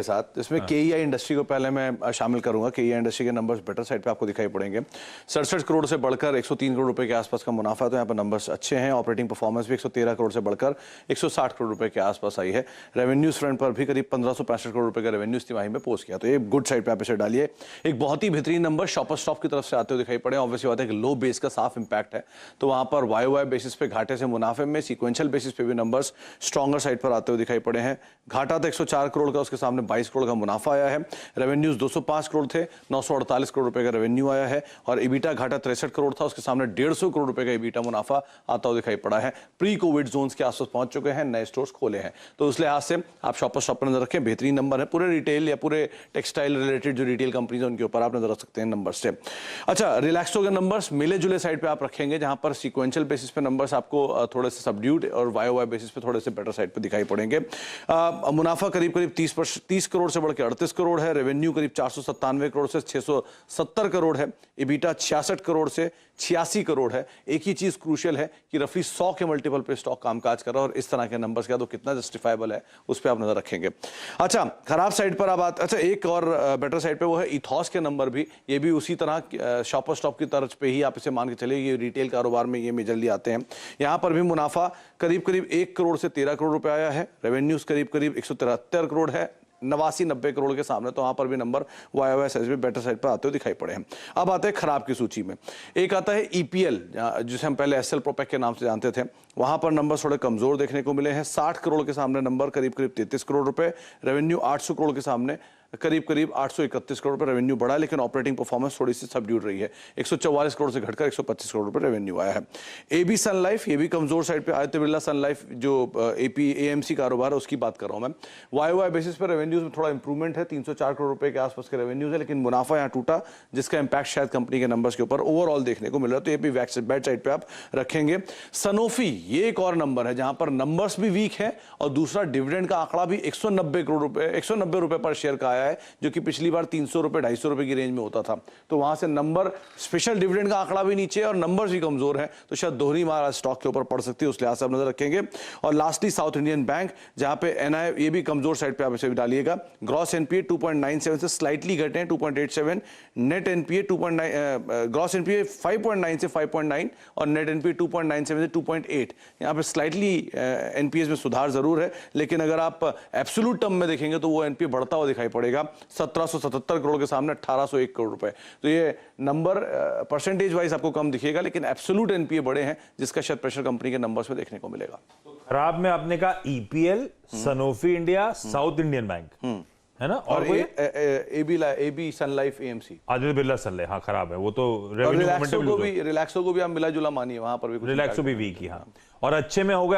के साथ इसमें केईआई इंडस्ट्री को पहले मैं शामिल करूंगा। केईआई इंडस्ट्री के नंबर्स बेटर साइड पे आपको दिखाई पड़ेंगे। 67 करोड़ से बढ़कर 103 करोड़ रुपए के आसपास का मुनाफा, तो यहाँ पर नंबर्स अच्छे हैं। ऑपरेटिंग परफॉर्मेंस भी 113 करोड़ से बढ़कर 160 करोड़ रुपए के आसपास आई है। रेवेन्यूज फ्रंट पर भी करीब 1565 करोड़ रुपए का रेवेन्यू तिमाही में पोस्ट किया, तो ये गुड साइड पे आप इसे डालिए। एक बहुत ही बेहतरीन नंबर शॉपर्स स्टॉप की तरफ से आते हुए दिखाई पड़े। ऑब्वियसली बात है कि लो बेस का साफ इंपैक्ट है, तो वहां पर वाई बेसिस पे घाटे से मुनाफे में, सीक्वेंशियल बेसिस पे भी नंबर्स स्ट्रॉन्गर साइड पर आते हुए दिखाई पड़े हैं। घाटा था 104 करोड़ का, उसके सामने 22 करोड़ का मुनाफा आया है। रेवेन्यूज 205 करोड़ थे, 948 करोड़ रुपए का रेवेन्यू आया है। और ईबीटा घाटा 63 करोड़ था, उसके सामने 150 करोड़ रुपए का ईबीटा मुनाफा आता हुआ दिखाई पड़ा है। प्री कोविड जोन्स के आसपास पहुंच चुके हैं, नए स्टोर्स खोले हैं, तो उस लिहाज से आप शॉपर स्टॉप पर नजर रखें। बेहतरीन नंबर है। पूरे रिटेल या पूरे टेक्सटाइल रिलेटेड जो रिटेल कंपनीज है उनके ऊपर आप नजर रख सकते हैं नंबर से। अच्छा, रिलैक्सो के नंबर्स मिले जुले साइड पे आप रखेंगे, जहां पर सीक्वेंशियल बेसिस पे नंबर्स आपको थोड़े से सबड्यूड और वाई बेसिस पे थोड़े से बेटर साइड पे दिखाई पड़ेंगे। मुनाफा करीब 30 करोड़ से बढ़ के 38 करोड़ है। रेवेन्यू करीब 497 करोड़ से 670 करोड़ है। ईबीटा 66 करोड़ से 86 करोड़ है। एक ही चीज क्रूशियल है कि रफी 100 के मल्टीपल पे स्टॉक कामकाज कर रहा है, और इस तरह के नंबर्स का तो कितना जस्टिफाइबल है उस पर आप नजर रखेंगे। अच्छा, खराब साइड पर आप अच्छा, एक और बेटर साइड पे वो है इथॉस के नंबर भी। ये भी उसी तरह शॉपर स्टॉप की तर्ज पे ही आप इसे मान के चलिए, ये रिटेल कारोबार में ये मेजरली आते हैं। यहां पर भी मुनाफा करीब 1 करोड़ से 13 करोड़ रुपए आया है। रेवेन्यूज करीब 173 करोड़ है, 89-90 करोड़ के सामने, तो वहां पर भी नंबर वाईओएस बेटर साइड पर आते हुए दिखाई पड़े हैं। अब आते हैं खराब की सूची में। एक आता है ईपीएल, जिसे हम पहले एसएल प्रोपेक के नाम से जानते थे। वहां पर नंबर थोड़े कमजोर देखने को मिले हैं। 60 करोड़ के सामने नंबर करीब 33 करोड़ रुपए। रेवेन्यू 800 करोड़ के सामने करीब 831 करोड़ रुपए रेवेन्यू बढ़ा, लेकिन ऑपरेटिंग परफॉर्मेंस थोड़ी सी सबड्यूड रही है। 144 करोड़ से घटकर 125 करोड़ रुपए रेवेन्यू आया है। एबी सन लाइफ, ये भी कमजोर साइड पे। आदित्य बिरला सन लाइफ जो एएमसी कारोबार है उसकी बात कर रहा हूं मैं। वाई बेसिस पर रेवेन्यूज में थोड़ा इंप्रूवमेंट है, 304 करोड़ रुपए के आसपास के रेवेन्यूज है, लेकिन मुनाफा यहाँ टूटा, जिसका इंपैक्ट शायद कंपनी के नंबर्स के ऊपर ओवरऑल देखने को मिल रहा है, तो ये भी बैड साइड पे आप रखेंगे। सनोफी, ये एक और नंबर है जहां पर नंबर्स भी वीक है, और दूसरा डिविडेंड का आंकड़ा भी 190 करोड़ रुपए 190 रुपए पर शेयर का आया है, जो कि पिछली बार 300 रुपए 250 रुपए की रेंज में होता था। तो वहां से नंबर, स्पेशल डिविडेंड का आंकड़ा भी नीचे और नंबर्स भी कमजोर है, तो शायद दोहरी मार स्टॉक के ऊपर पड़ सकती है, उस लिहाज से आप नजर रखेंगे। और लास्टली साउथ इंडियन बैंक, जहां पे एनआई, ये भी कमजोर साइड पे आप इसे भी डालिएगा। ग्रॉस एनपीए 2.97 से स्लाइटली घटे हैं 2.87, नेट एनपीए 2.9, ग्रॉस एनपीए 5.9 से 5.9 और नेट एनपीए 2.97 से 2.8। यहाँ पे स्लाइटली एनपीएस में सुधार जरूर है, लेकिन अगर आप एब्सोल्यूट टर्म में देखेंगे तो वो एनपीए बढ़ता हुआ दिखाई पड़ेगा। 1777 करोड़ के सामने 1801 करोड़ रुपए, तो ये नंबर परसेंटेज वाइज आपको कम दिखेगा, लेकिन एब्सोल्यूट एनपीए बड़े हैं, जिसका शायद प्रेशर कंपनी के नंबर्स में देखने को मिलेगा। खराब में आपने कहा EPL, Sanofi India, south Indian bank, है ना, और एबी सन लाइफ, एएमसी, आदित्य बिरला सन लाइफ, हाँ खराब है वो तो। रिलैक्सो को भी आप मिला जुला मानिए, वहां पर भी रिलैक्सो भी वीक ही, हाँ। और अच्छे में होगा